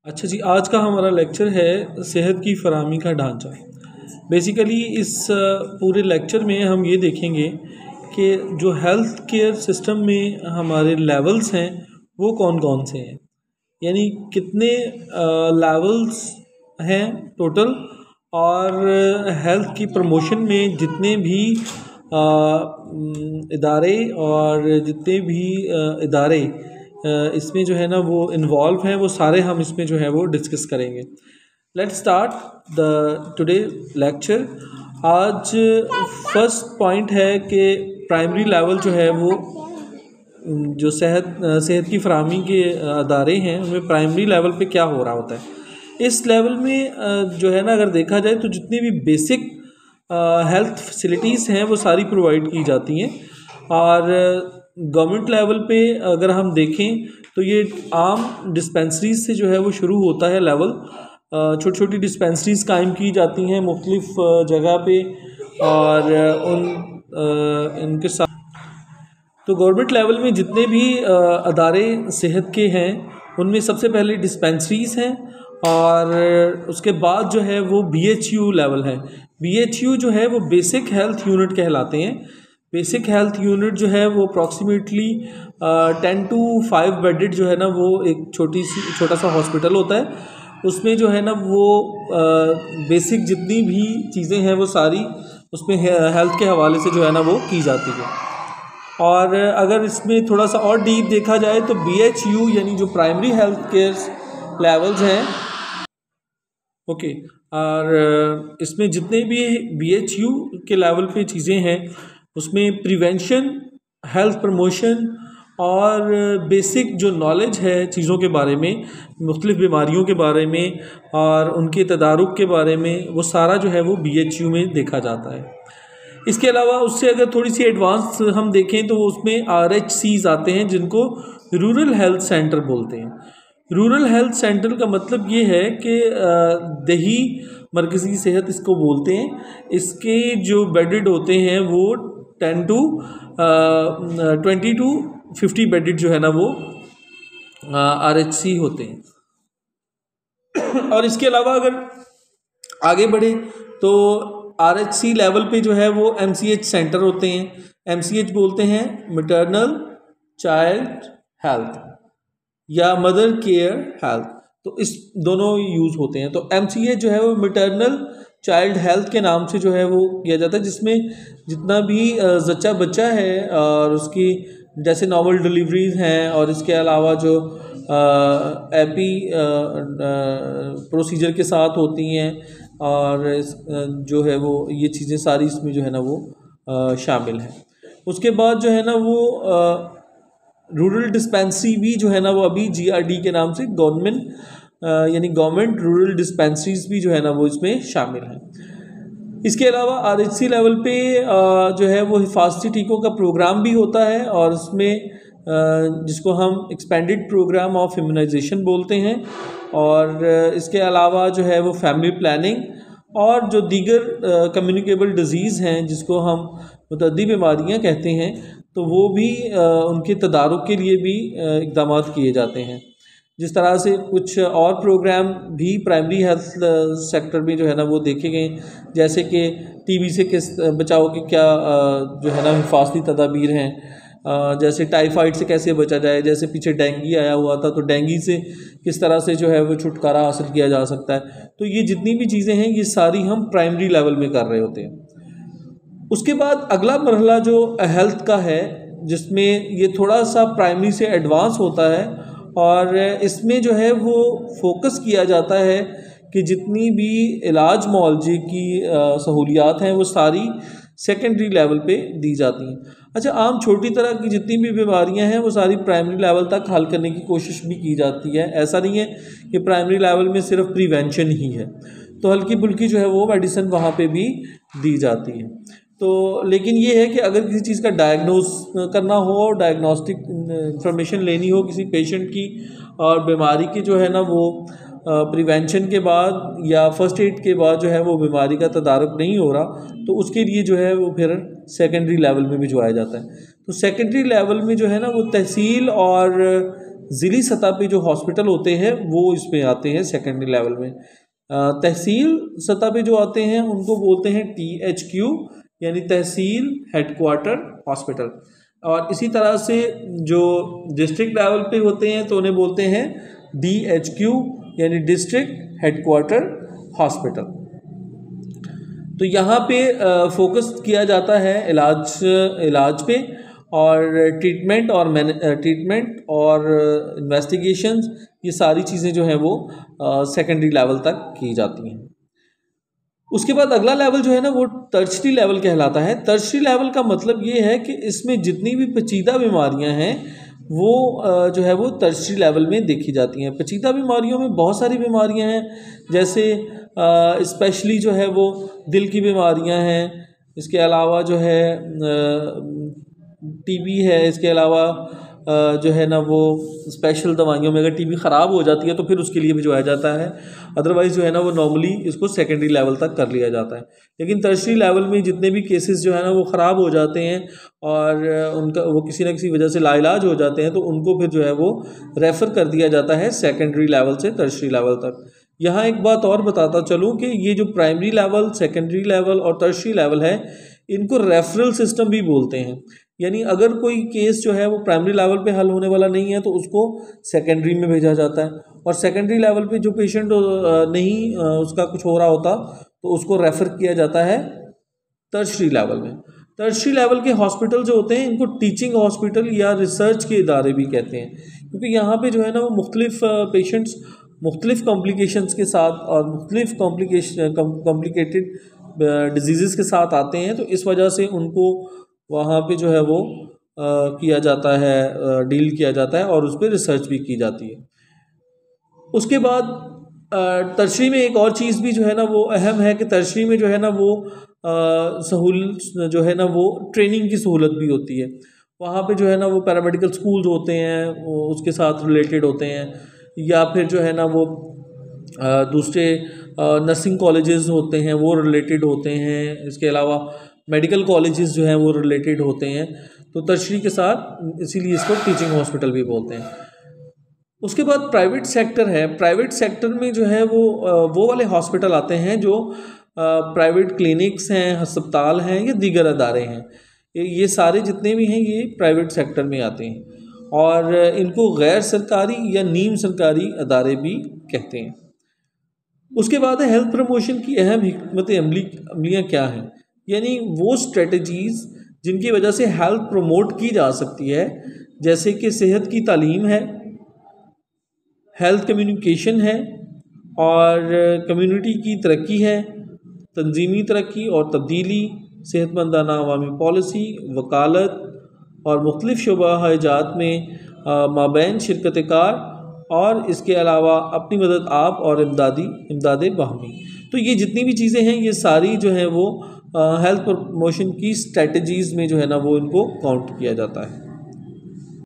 अच्छा जी, आज का हमारा लेक्चर है सेहत की फराहमी का ढांचा। बेसिकली इस पूरे लेक्चर में हम ये देखेंगे कि जो हेल्थ केयर सिस्टम में हमारे लेवल्स हैं वो कौन कौन से हैं, यानी कितने लेवल्स हैं टोटल, और हेल्थ की प्रमोशन में जितने भी इदारे और जितने भी इदारे इसमें जो है ना वो इन्वॉल्व हैं, वो सारे हम इसमें जो है वो डिस्कस करेंगे। Let's start the today lecture. आज फर्स्ट पॉइंट है कि प्राइमरी लेवल जो है वो जो सेहत की फराहमी के अदारे हैं उनमें प्राइमरी लेवल पे क्या हो रहा होता है। इस लेवल में जो है ना अगर देखा जाए तो जितनी भी बेसिक हेल्थ फैसिलिटीज़ हैं वो सारी प्रोवाइड की जाती हैं। और गवर्नमेंट लेवल पे अगर हम देखें तो ये आम डिस्पेंसरीज से जो है वो शुरू होता है लेवल। छोटी छोटी डिस्पेंसरीज कायम की जाती हैं मुख्तलिफ जगह पे, और इनके साथ तो गवर्नमेंट लेवल में जितने भी अदारे सेहत के हैं उनमें सबसे पहले डिस्पेंसरीज हैं, और उसके बाद जो है वो BHU लेवल है। BHU जो है वो बेसिक हेल्थ यूनिट कहलाते हैं। बेसिक हेल्थ यूनिट जो है वो अप्रॉक्सीमेटली 10 to 5 बेडेड जो है ना वो एक छोटा सा हॉस्पिटल होता है। उसमें जो है ना वो बेसिक जितनी भी चीज़ें हैं वो सारी उसमें हेल्थ के हवाले से जो है ना वो की जाती है। और अगर इसमें थोड़ा सा और डीप देखा जाए तो BHU यानी जो प्राइमरी हेल्थ केयर लेवल्स हैं, ओके, और इसमें जितने भी BHU के लेवल पे चीज़ें हैं उसमें प्रिवेंशन, हेल्थ प्रमोशन और बेसिक जो नॉलेज है चीज़ों के बारे में, मुख्तलिफ बीमारियों के बारे में और उनके तदारुक के बारे में, वो सारा जो है वो BHU में देखा जाता है। इसके अलावा उससे अगर थोड़ी सी एडवांस हम देखें तो उसमें RHCs आते हैं जिनको रूरल हेल्थ सेंटर बोलते हैं। रूरल हेल्थ सेंटर का मतलब ये है कि देही मरकज़ी सेहत इसको बोलते हैं। इसके जो बेडेड होते हैं वो 20 to 50 बेडेड जो है ना वो RHC होते हैं। और इसके अलावा अगर आगे बढ़े तो RHC लेवल पे जो है वो MCH सेंटर होते हैं। MCH बोलते हैं मैटरनल चाइल्ड हेल्थ या मदर केयर हेल्थ, तो इस दोनों यूज़ होते हैं। तो MCH जो है वो मैटरनल चाइल्ड हेल्थ के नाम से जो है वो किया जाता है, जिसमें जितना भी जच्चा बच्चा है और उसकी जैसे नॉर्मल डिलीवरीज हैं और इसके अलावा जो एपी प्रोसीजर के साथ होती हैं और जो है वो ये चीज़ें सारी इसमें जो है ना वो शामिल हैं। उसके बाद जो है ना वो रूरल डिस्पेंसरी भी जो है ना वो अभी GRD के नाम से गवर्नमेंट यानी गवर्नमेंट रूरल डिस्पेंसरीज भी जो है ना वो इसमें शामिल हैं। इसके अलावा RHC लेवल पे जो है वो हिफाजती टीकों का प्रोग्राम भी होता है, और उसमें जिसको हम एक्सपेंडेड प्रोग्राम ऑफ इम्यूनाइजेशन बोलते हैं। और इसके अलावा जो है वो फैमिली प्लानिंग और जो दीगर कम्युनिकेबल डिजीज़ हैं जिसको हम मुतअद्दी बीमारियां कहते हैं, तो वो भी उनके तदारुक के लिए भी इक़दाम किए जाते हैं। जिस तरह से कुछ और प्रोग्राम भी प्राइमरी हेल्थ सेक्टर में जो है ना वो देखे गए, जैसे कि TB से किस बचाव के क्या जो है ना हिफाजती तदाबीर हैं, जैसे टाइफाइड से कैसे बचा जाए, जैसे पीछे डेंगू आया हुआ था तो डेंगू से किस तरह से जो है वो छुटकारा हासिल किया जा सकता है। तो ये जितनी भी चीज़ें हैं ये सारी हम प्राइमरी लेवल में कर रहे होते हैं। उसके बाद अगला मरहला जो हेल्थ का है जिसमें ये थोड़ा सा प्राइमरी से एडवांस होता है, और इसमें जो है वो फोकस किया जाता है कि जितनी भी इलाज मुआवजे की सहूलियात हैं वो सारी सेकेंडरी लेवल पे दी जाती हैं। अच्छा, आम छोटी तरह की जितनी भी बीमारियां हैं वो सारी प्राइमरी लेवल तक हल करने की कोशिश भी की जाती है। ऐसा नहीं है कि प्राइमरी लेवल में सिर्फ प्रिवेंशन ही है, तो हल्की फुल्की जो है वो मेडिसिन वहाँ पे भी दी जाती है। तो लेकिन ये है कि अगर किसी चीज़ का डायग्नोस करना हो और डायग्नोस्टिक इंफॉर्मेशन लेनी हो किसी पेशेंट की, और बीमारी की जो है ना वो प्रिवेंशन के बाद या फर्स्ट एड के बाद जो है वो बीमारी का तदारुक नहीं हो रहा, तो उसके लिए जो है वो फिर सेकेंडरी लेवल में भिजवाया जाता है। तो सेकेंडरी लेवल में जो है ना वो तहसील और ज़िली सतह पे जो हॉस्पिटल होते हैं वो इसमें आते हैं सेकेंडरी लेवल में। तहसील सतह पे जो आते हैं उनको बोलते हैं THQ, यानी तहसील हेडक्वार्टर हॉस्पिटल। और इसी तरह से जो डिस्ट्रिक्ट लेवल पे होते हैं तो उन्हें बोलते हैं DHQ, यानी डिस्ट्रिक्ट हेडक्वार्टर हॉस्पिटल। तो यहाँ पे फोकस किया जाता है इलाज पे, और ट्रीटमेंट और इन्वेस्टिगेशंस, ये सारी चीज़ें जो हैं वो सेकेंडरी लेवल तक की जाती हैं। उसके बाद अगला लेवल जो है ना वो टर्शरी लेवल कहलाता है। टर्शरी लेवल का मतलब ये है कि इसमें जितनी भी पेचीदा बीमारियां हैं वो जो है वो टर्शरी लेवल में देखी जाती हैं। पेचीदा बीमारियों में बहुत सारी बीमारियां हैं, जैसे स्पेशली जो है वो दिल की बीमारियां हैं, इसके अलावा जो है TB है, इसके अलावा जो है ना वो स्पेशल दवाइयों में अगर TB ख़राब हो जाती है तो फिर उसके लिए भिजवाया जाता है, अदरवाइज़ जो है ना वो नॉर्मली इसको सेकेंडरी लेवल तक कर लिया जाता है। लेकिन टर्शरी लेवल में जितने भी केसेस जो है ना वो ख़राब हो जाते हैं और उनका वो किसी न किसी वजह से लाइलाज हो जाते हैं तो उनको फिर जो है वो रेफ़र कर दिया जाता है सेकेंडरी लेवल से टर्शरी लेवल तक। यहाँ एक बात और बताता चलूँ कि ये जो प्राइमरी लेवल, सेकेंडरी लेवल और टर्शरी लेवल है, इनको रेफरल सिस्टम भी बोलते हैं। यानी अगर कोई केस जो है वो प्राइमरी लेवल पे हल होने वाला नहीं है तो उसको सेकेंडरी में भेजा जाता है, और सेकेंडरी लेवल पे जो पेशेंट नहीं उसका कुछ हो रहा होता तो उसको रेफ़र किया जाता है टर्शरी लेवल में। टर्शरी लेवल के हॉस्पिटल जो होते हैं इनको टीचिंग हॉस्पिटल या रिसर्च के इदारे भी कहते हैं, क्योंकि यहाँ पे जो है ना वो मुख्तलिफ पेशेंट्स मुख्तलिफ कॉम्प्लिकेशंस के साथ और मुख्तलिफ कॉम्प्लिकेटेड डिजीज़ के साथ आते हैं, तो इस वजह से उनको वहाँ पे जो है वो किया जाता है, डील किया जाता है और उस पर रिसर्च भी की जाती है। उसके बाद टर्शरी में एक और चीज़ भी जो है ना वो अहम है कि टर्शरी में जो है ना वो सहूलत जो है ना वो ट्रेनिंग की सहूलत भी होती है। वहाँ पे जो है ना वो पैरामेडिकल स्कूल्स होते हैं वो उसके साथ रिलेटेड होते हैं, या फिर जो है ना वो दूसरे नर्सिंग कॉलेजेस होते हैं वो रिलेटेड होते हैं। इसके अलावा मेडिकल कॉलेजेस जो हैं वो रिलेटेड होते हैं, तो टर्शरी के साथ इसीलिए इसको टीचिंग हॉस्पिटल भी बोलते हैं। उसके बाद प्राइवेट सेक्टर है। प्राइवेट सेक्टर में जो है वो वाले हॉस्पिटल आते हैं जो प्राइवेट क्लिनिक्स हैं, अस्पताल हैं या दीगर अदारे हैं। ये सारे जितने भी हैं ये प्राइवेट सेक्टर में आते हैं, और इनको गैर सरकारी या नीम सरकारी अदारे भी कहते हैं। उसके बाद है हेल्थ प्रमोशन की अहम हिकमत अमलियाँ क्या हैं, यानी वो स्ट्रेटजीज़ जिनकी वजह से हेल्थ प्रमोट की जा सकती है, जैसे कि सेहत की तालीम है, हेल्थ कम्युनिकेशन है, और कम्युनिटी की तरक्की है, तंजीमी तरक्की और तब्दीली, सेहतमंदाना अवामी पॉलिसी, वकालत और मुख्तलिफ़ शुबा हजात में माबैन शिरकत कार, और इसके अलावा अपनी मदद आप और इमदाद बाहमी। तो ये जितनी भी चीज़ें हैं ये सारी जो है वो हेल्थ प्रमोशन की स्ट्रेटजीज़ में जो है ना वो इनको काउंट किया जाता है।